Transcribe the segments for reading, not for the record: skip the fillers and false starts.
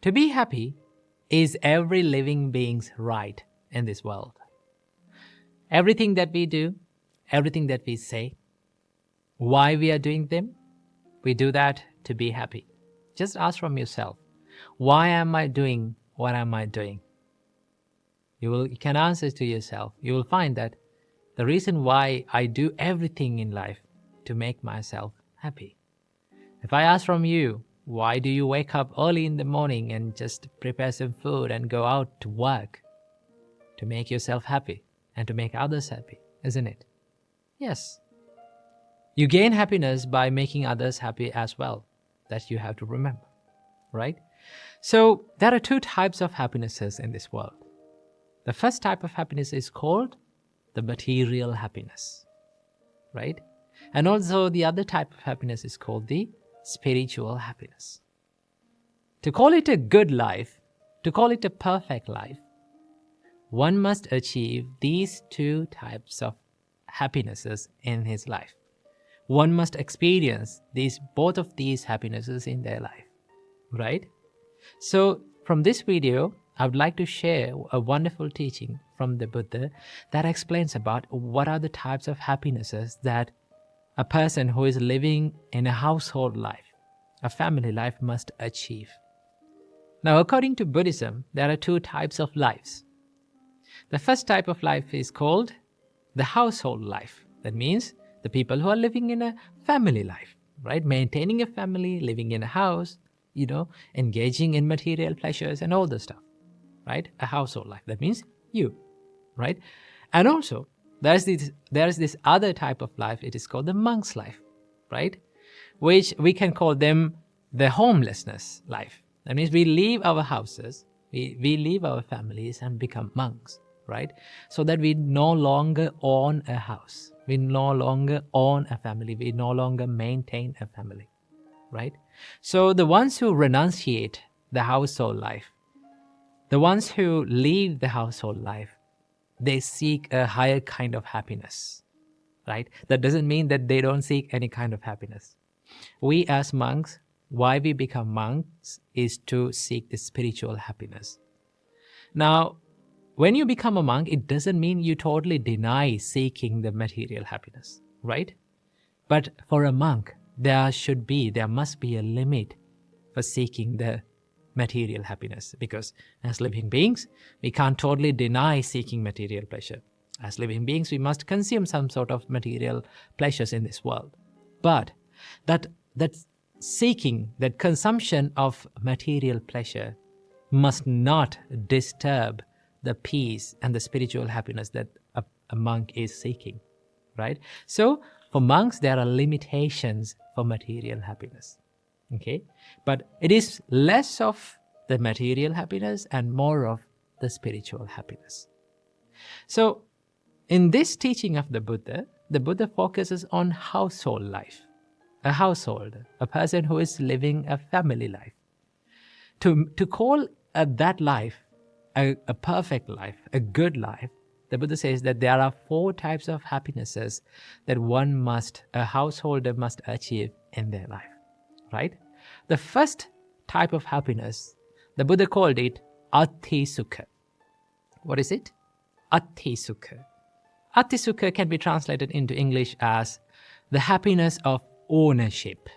To be happy is every living being's right in this world. Everything that we do, everything that we say, why we are doing them, we do that to be happy. Just ask from yourself, why am I doing what am I doing? You can answer to yourself. You will find that the reason why I do everything in life to make myself happy. If I ask from you, why do you wake up early in the morning and just prepare some food and go out to work? To make yourself happy and to make others happy, isn't it? Yes. You gain happiness by making others happy as well. That you have to remember, right? So there are two types of happinesses in this world. The first type of happiness is called the material happiness, right? And also the other type of happiness is called the spiritual happiness. To call it a good life, to call it a perfect life, one must achieve these two types of happinesses in his life. One must experience both of these happinesses in their life, right? So from this video, I would like to share a wonderful teaching from the Buddha that explains about what are the types of happinesses that a person who is living in a household life, a family life, must achieve. Now, according to Buddhism, there are two types of lives. The first type of life is called the household life. That means the people who are living in a family life, right? Maintaining a family, living in a house, engaging in material pleasures and all the stuff, right? A household life. That means you, right? And also, there's this other type of life. It is called the monk's life, right? Which we can call them the homelessness life. That means we leave our houses, we leave our families and become monks, right? So that we no longer own a house. We no longer own a family. We no longer maintain a family, right? So the ones who renunciate the household life, the ones who leave the household life, they seek a higher kind of happiness, right? That doesn't mean that they don't seek any kind of happiness. We as monks, why we become monks is to seek the spiritual happiness. Now, when you become a monk, it doesn't mean you totally deny seeking the material happiness, right? But for a monk, there must be a limit for seeking the material happiness, because as living beings, we can't totally deny seeking material pleasure. As living beings, we must consume some sort of material pleasures in this world. But that seeking, that consumption of material pleasure must not disturb the peace and the spiritual happiness that a monk is seeking, right? So for monks, there are limitations for material happiness, okay? But it is less of the material happiness and more of the spiritual happiness. So in this teaching of the Buddha focuses on household life, a household, a person who is living a family life. To call that life a perfect life, a good life, the Buddha says that there are 4 types of happinesses that a householder must achieve in their life, right? The first type of happiness, the Buddha called it Āthi Suka. What is it? Āthi Suka. Āthi Suka can be translated into English as the happiness of ownership.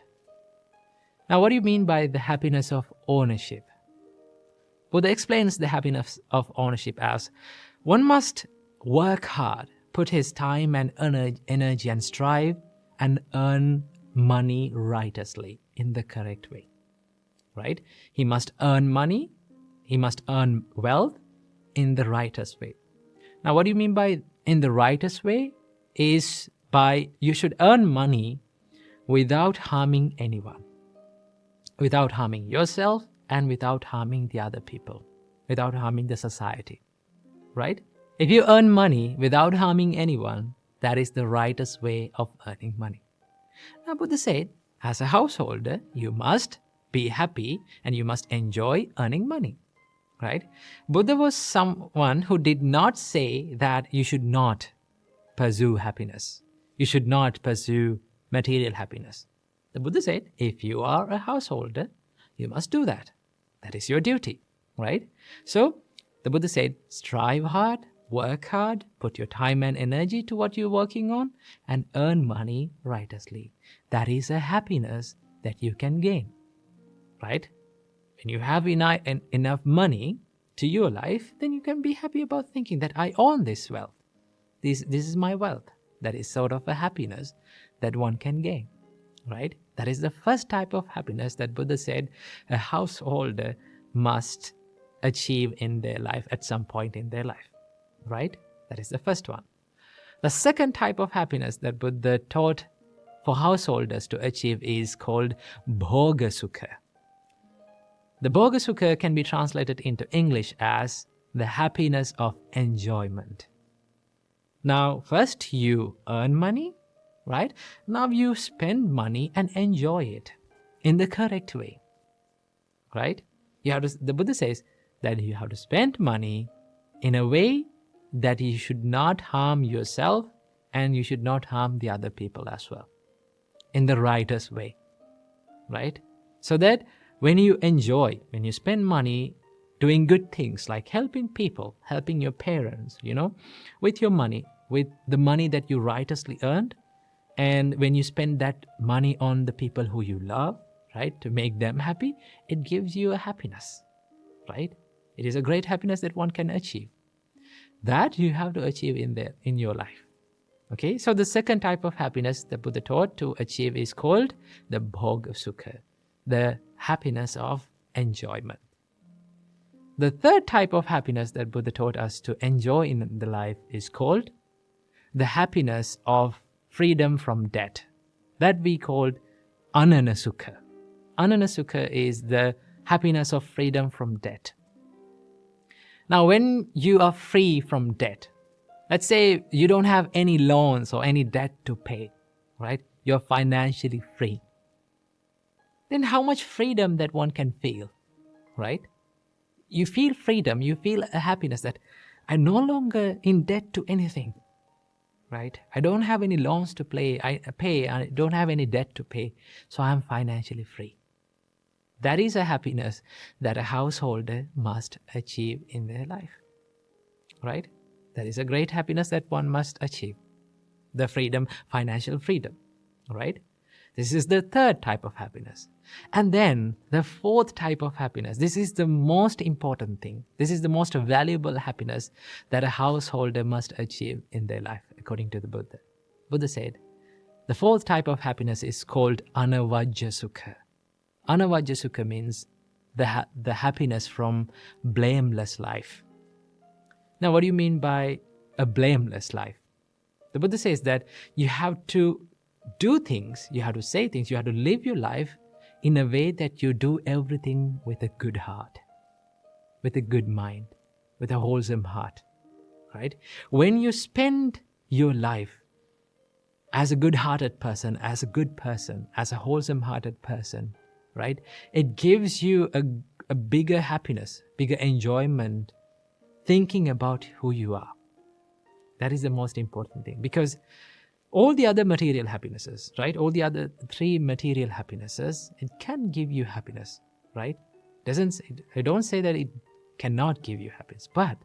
Now, what do you mean by the happiness of ownership? Buddha explains the happiness of ownership as one must work hard, put his time and energy and strive and earn money righteously in the correct way, right? He must earn money, he must earn wealth in the righteous way. Now, what do you mean by in the righteous way? Is by you should earn money without harming anyone, without harming yourself, and without harming the other people, without harming the society, right? If you earn money without harming anyone, that is the righteous way of earning money. Now, Buddha said, as a householder, you must be happy and you must enjoy earning money, right? Buddha was someone who did not say that you should not pursue happiness. You should not pursue material happiness. The Buddha said, if you are a householder, you must do that. That is your duty, right? So the Buddha said, strive hard, work hard, put your time and energy to what you're working on, and earn money righteously. That is a happiness that you can gain, right? When you have enough money to your life, then you can be happy about thinking that I own this wealth. This is my wealth. That is sort of a happiness that one can gain, right? That is the first type of happiness that Buddha said a householder must achieve in their life at some point in their life, right? That is the first one. The second type of happiness that Buddha taught for householders to achieve is called Bhoga Suka. The Bhoga Suka can be translated into English as the happiness of enjoyment. Now, first you earn money, right? Now you spend money and enjoy it in the correct way, right? The Buddha says that you have to spend money in a way that you should not harm yourself and you should not harm the other people as well, in the righteous way, right? So that when you spend money doing good things like helping people, helping your parents, with your money, with the money that you righteously earned, and when you spend that money on the people who you love, right, to make them happy, it gives you a happiness, right? It is a great happiness that one can achieve. That you have to achieve in your life. Okay, so the second type of happiness the Buddha taught to achieve is called the Bhoga Suka, the happiness of enjoyment. The third type of happiness that Buddha taught us to enjoy in the life is called the happiness of freedom from debt. That we called Anana Suka. Anana Suka is the happiness of freedom from debt. Now, when you are free from debt, let's say you don't have any loans or any debt to pay, right? You're financially free. Then how much freedom that one can feel, right? You feel freedom, you feel a happiness that I'm no longer in debt to anything, right? I don't have any loans to pay, I don't have any debt to pay, so I'm financially free. That is a happiness that a householder must achieve in their life, right? That is a great happiness that one must achieve. The freedom, financial freedom, right? This is the third type of happiness. And then the fourth type of happiness, this is the most important thing. This is the most valuable happiness that a householder must achieve in their life, according to the Buddha. Buddha said, the fourth type of happiness is called Anavajja Suka. Anavajja Suka means the happiness from blameless life. Now, what do you mean by a blameless life? The Buddha says that you have to do things, you have to say things, you have to live your life in a way that you do everything with a good heart, with a good mind, with a wholesome heart, right? When you spend your life as a good-hearted person, as a good person, as a wholesome-hearted person, right? It gives you a bigger happiness, bigger enjoyment, thinking about who you are. That is the most important thing, because all the other material happinesses, right? All the other three material happinesses, it can give you happiness, right? I don't say that it cannot give you happiness, but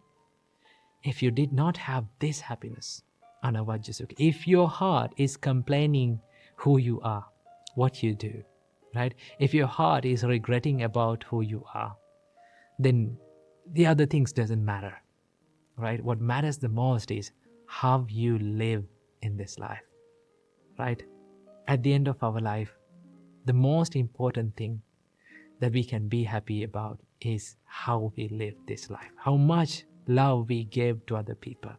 if you did not have this happiness, Anavajja Suka, if your heart is complaining who you are, what you do, right? If your heart is regretting about who you are, then the other things doesn't matter, right? What matters the most is how you live in this life, right? At the end of our life, the most important thing that we can be happy about is how we live this life, how much love we give to other people,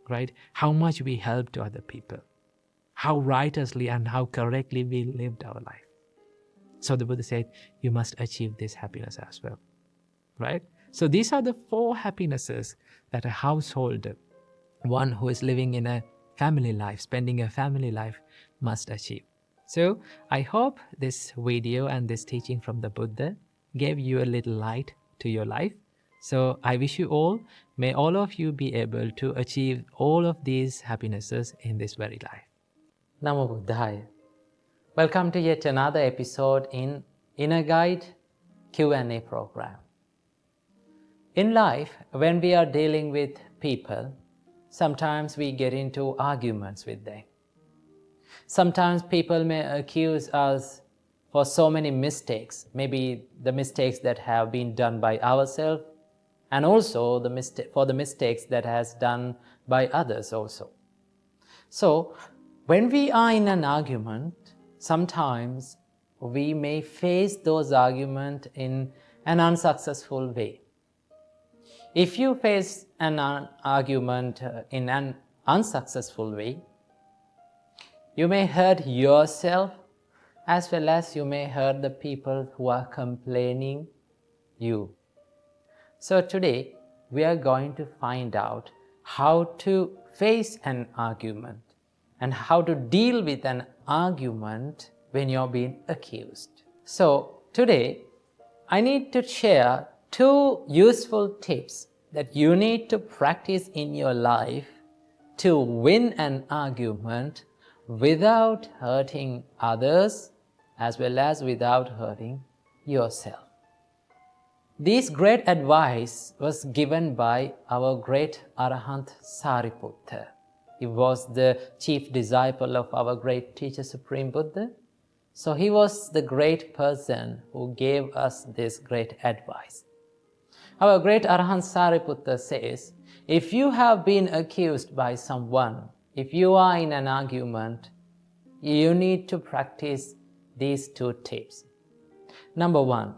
right? How much we help to other people, how righteously and how correctly we lived our life. So the Buddha said, you must achieve this happiness as well, right? So these are the four happinesses that a householder, one who is living in a family life, spending a family life, must achieve. So I hope this video and this teaching from the Buddha gave you a little light to your life. So I wish you all, may all of you be able to achieve all of these happinesses in this very life. Namo Buddhaya. Welcome to yet another episode in Inner Guide Q&A program. In life, when we are dealing with people, sometimes we get into arguments with them. Sometimes people may accuse us for so many mistakes, maybe the mistakes that have been done by ourselves, and also for the mistakes that has done by others also. So, when we are in an argument, sometimes we may face those arguments in an unsuccessful way. If you face an argument in an unsuccessful way, you may hurt yourself as well as you may hurt the people who are complaining you. So today we are going to find out how to face an argument and how to deal with an argument when you're being accused. So today I need to share 2 useful tips that you need to practice in your life to win an argument without hurting others as well as without hurting yourself. This great advice was given by our great Arahant Sariputta. He was the chief disciple of our great teacher Supreme Buddha. So he was the great person who gave us this great advice. Our great Arahant Sariputta says, if you have been accused by someone, if you are in an argument, you need to practice these 2 tips. Number 1,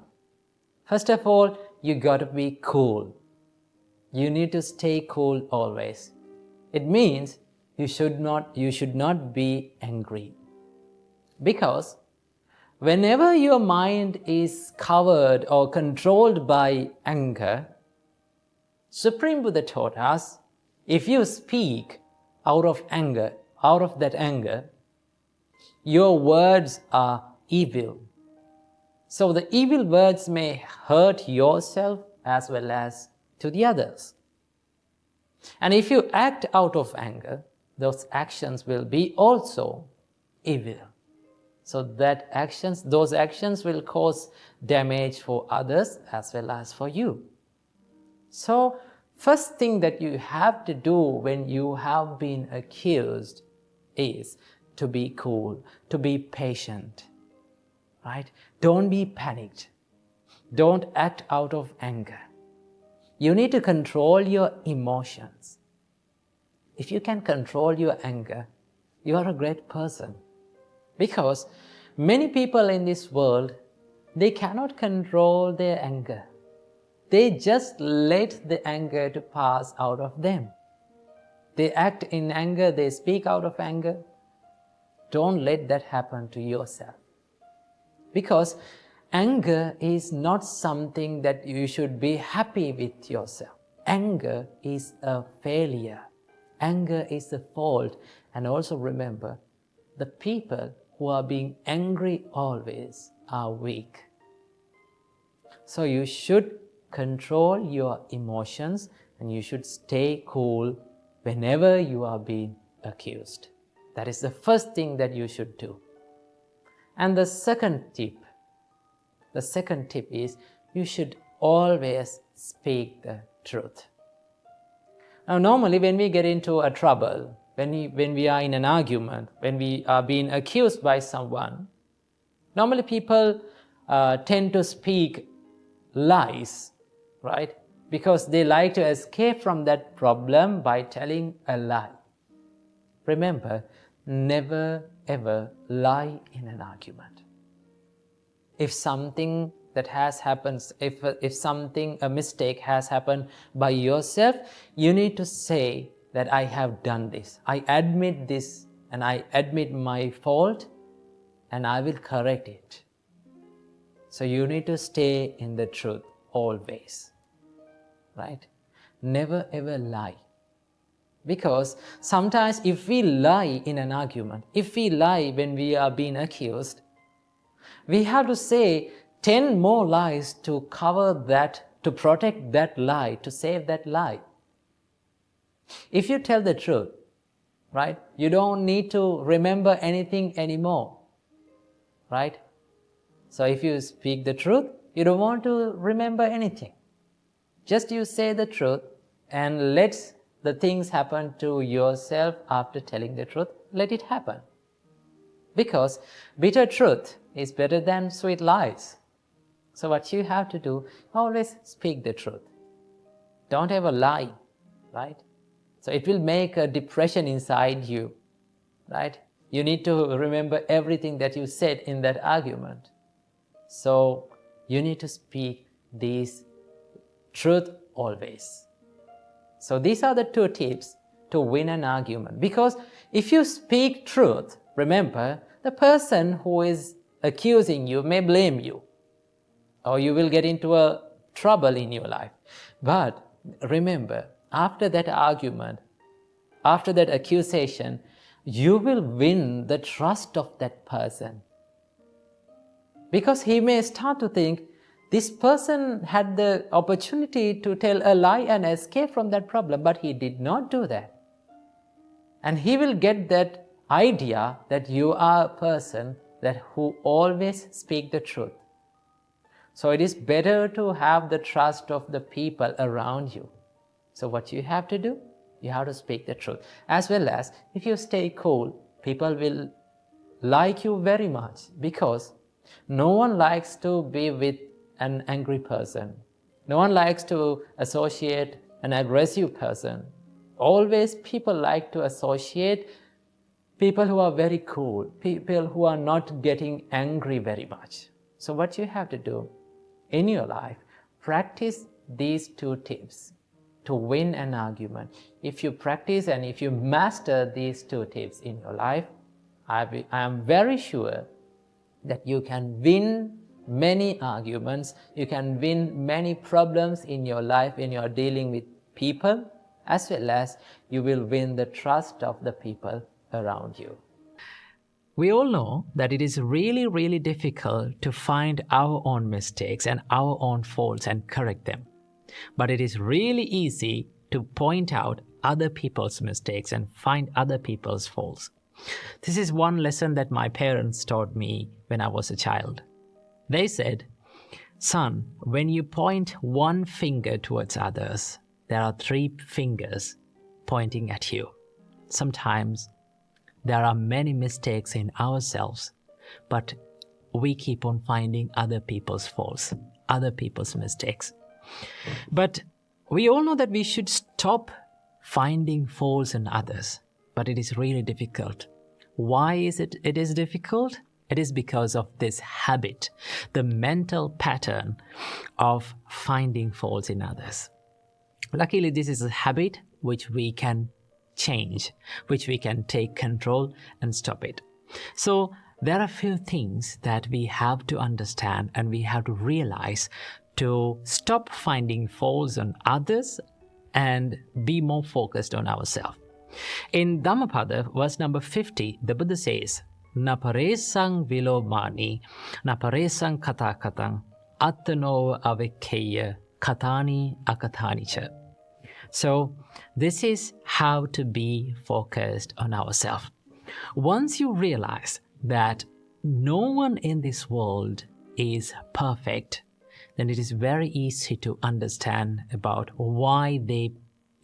first of all, you got to be cool. You need to stay cool always. It means you should not be angry. Because whenever your mind is covered or controlled by anger, Supreme Buddha taught us, if you speak out of that anger, your words are evil. So the evil words may hurt yourself as well as to the others. And if you act out of anger, those actions will be also evil. So those actions will cause damage for others as well as for you. So first thing that you have to do when you have been accused is to be cool, to be patient, right? Don't be panicked. Don't act out of anger. You need to control your emotions. If you can control your anger, you are a great person. Because many people in this world, they cannot control their anger. They just let the anger to pass out of them. They act in anger, they speak out of anger. Don't let that happen to yourself. Because anger is not something that you should be happy with yourself. Anger is a failure. Anger is a fault. And also remember, the people who are being angry always are weak. So you should control your emotions and you should stay cool whenever you are being accused. That is the first thing that you should do. And the second tip is you should always speak the truth. Now normally when we get into a trouble, when we are in an argument, when we are being accused by someone, normally people tend to speak lies, right? Because they like to escape from that problem by telling a lie. Remember, never ever lie in an argument. If something that has happened, if a mistake has happened by yourself, you need to say that I have done this. I admit this and I admit my fault and I will correct it. So you need to stay in the truth always, right? Never ever lie. Because sometimes if we lie in an argument, if we lie when we are being accused, we have to say 10 more lies to cover that, to protect that lie, to save that lie. If you tell the truth, right, you don't need to remember anything anymore, right? So if you speak the truth, You don't want to remember anything. Just you say the truth and let the things happen to yourself after telling the truth. Let it happen. Because bitter truth is better than sweet lies. So what you have to do, always speak the truth. Don't ever lie, right? So it will make a depression inside you, right? You need to remember everything that you said in that argument. So you need to speak this truth always. So these are the 2 tips to win an argument. Because if you speak truth, remember, the person who is accusing you may blame you, or you will get into a trouble in your life. But remember, after that argument, after that accusation, you will win the trust of that person. Because he may start to think, this person had the opportunity to tell a lie and escape from that problem, but he did not do that. And he will get that idea that you are a person who always speak the truth. So it is better to have the trust of the people around you. So what you have to do? You have to speak the truth. As well as, if you stay cool, people will like you very much, because no one likes to be with an angry person. No one likes to associate an aggressive person. Always people like to associate people who are very cool, people who are not getting angry very much. So what you have to do in your life, practice these 2 tips to win an argument. If you practice and if you master these 2 tips in your life, I am very sure that you can win many arguments, you can win many problems in your life when you are dealing with people, as well as you will win the trust of the people around you. We all know that it is really, really difficult to find our own mistakes and our own faults and correct them. But it is really easy to point out other people's mistakes and find other people's faults. This is one lesson that my parents taught me when I was a child. They said, "Son, when you point one finger towards others, there are 3 fingers pointing at you." Sometimes there are many mistakes in ourselves, but we keep on finding other people's faults, other people's mistakes. But we all know that we should stop finding faults in others, but it is really difficult. Why is it difficult? It is because of this habit, the mental pattern of finding faults in others. Luckily, this is a habit which we can change, which we can take control and stop it. So there are a few things that we have to understand and we have to realize to stop finding faults on others and be more focused on ourselves. In Dhammapada, verse number 50, the Buddha says, "Na paresang vilomani, na paresang katakatang, attano avikeya, katani akatanicha." So this is how to be focused on ourselves. Once you realize that no one in this world is perfect, then it is very easy to understand about why they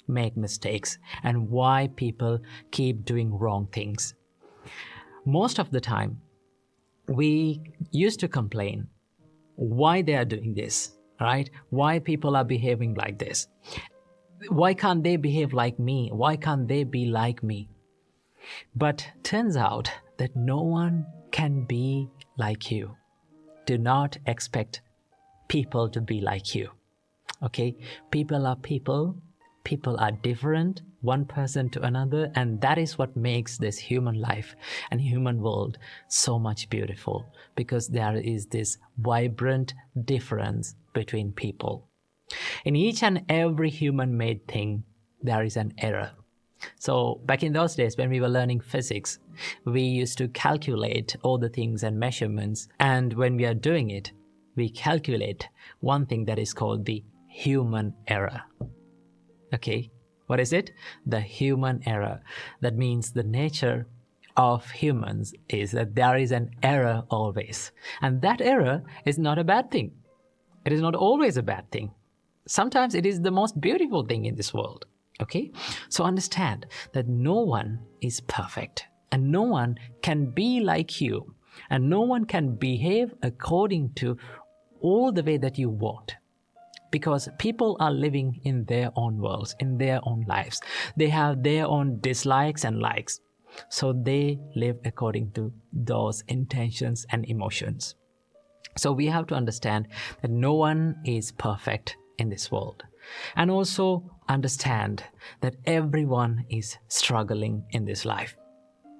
make mistakes and why people keep doing wrong things. Most of the time, we used to complain why they are doing this, right? Why people are behaving like this? Why can't they behave like me? Why can't they be like me? But turns out that no one can be like you. Do not expect people to be like you. Okay? People are people. People are different, one person to another, and that is what makes this human life and human world so much beautiful, because there is this vibrant difference between people. In each and every human-made thing, there is an error. So back in those days when we were learning physics, we used to calculate all the things and measurements, and when we are doing it, we calculate one thing that is called the human error. Okay, what is it? The human error. That means the nature of humans is that there is an error always. And that error is not a bad thing. It is not always a bad thing. Sometimes it is the most beautiful thing in this world. Okay? So understand that no one is perfect, and no one can be like you, and no one can behave according to all the way that you want. Because people are living in their own worlds, in their own lives. They have their own dislikes and likes. So they live according to those intentions and emotions. So we have to understand that no one is perfect in this world. And also understand that everyone is struggling in this life,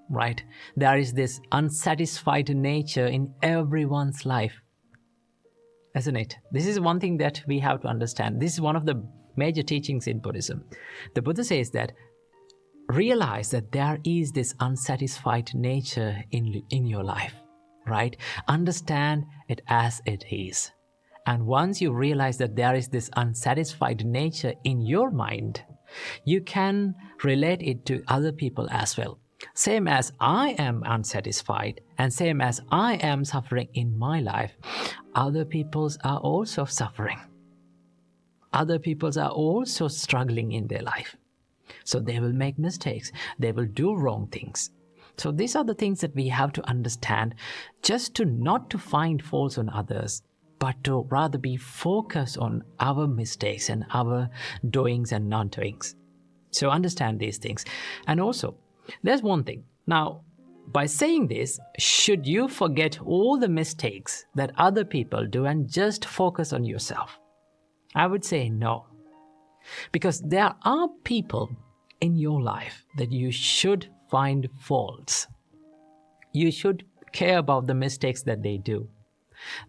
right? There is this unsatisfied nature in everyone's life, isn't it? This is one thing that we have to understand. This is one of the major teachings in Buddhism. The Buddha says that realize that there is this unsatisfied nature in your life, right? Understand it as it is. And once you realize that there is this unsatisfied nature in your mind, you can relate it to other people as well. Same as I am unsatisfied, and same as I am suffering in my life, other peoples are also suffering. Other peoples are also struggling in their life. So they will make mistakes. They will do wrong things. So these are the things that we have to understand, just to not to find faults on others, but to rather be focused on our mistakes and our doings and non-doings. So understand these things. And also, there's one thing. Now, by saying this, should you forget all the mistakes that other people do and just focus on yourself? I would say no. Because there are people in your life that you should find faults. You should care about the mistakes that they do.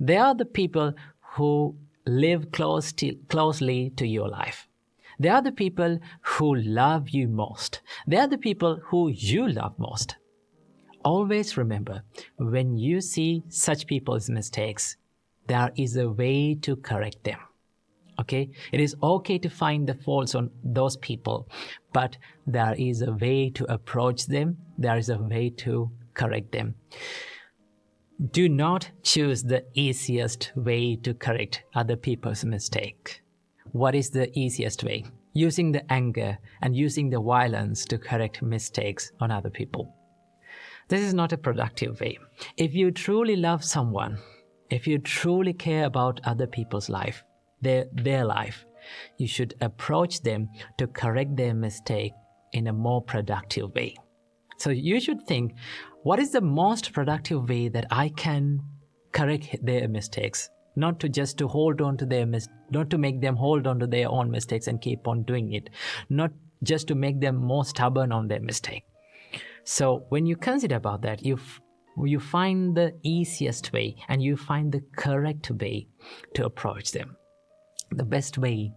They are the people who live closely to your life. They are the people who love you most. They are the people who you love most. Always remember, when you see such people's mistakes, there is a way to correct them. Okay? It is okay to find the faults on those people, but there is a way to approach them. There is a way to correct them. Do not choose the easiest way to correct other people's mistake. What is the easiest way? Using the anger and using the violence to correct mistakes on other people. This is not a productive way. If you truly love someone, if you truly care about other people's life, their life, you should approach them to correct their mistake in a more productive way. So you should think, what is the most productive way that I can correct their mistakes? Not to hold on to not to make them hold on to their own mistakes and keep on doing it. Not just to make them more stubborn on their mistake. So when you consider about that, you find the easiest way and you find the correct way to approach them. The best way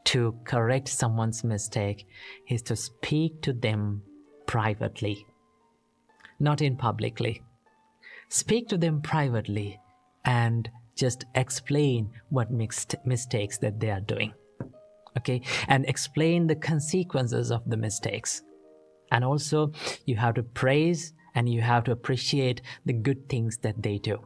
to correct someone's mistake is to speak to them privately, not in publicly. Speak to them privately and just explain what mistakes that they are doing. Okay? And explain the consequences of the mistakes. And also, you have to praise and you have to appreciate the good things that they do.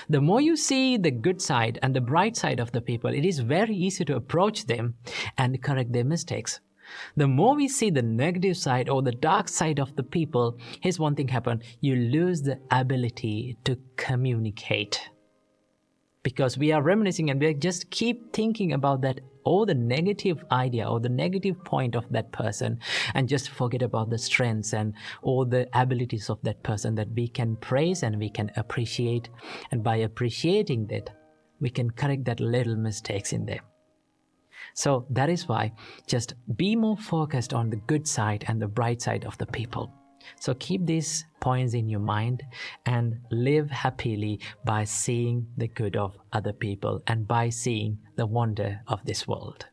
The more you see the good side and the bright side of the people, it is very easy to approach them and correct their mistakes. The more we see the negative side or the dark side of the people, here's one thing happen. You lose the ability to communicate. Because we are reminiscing and we just keep thinking about that or the negative idea or the negative point of that person and just forget about the strengths and all the abilities of that person that we can praise and we can appreciate. And by appreciating that, we can correct that little mistakes in them. So that is why just be more focused on the good side and the bright side of the people. So keep these points in your mind and live happily by seeing the good of other people and by seeing the wonder of this world.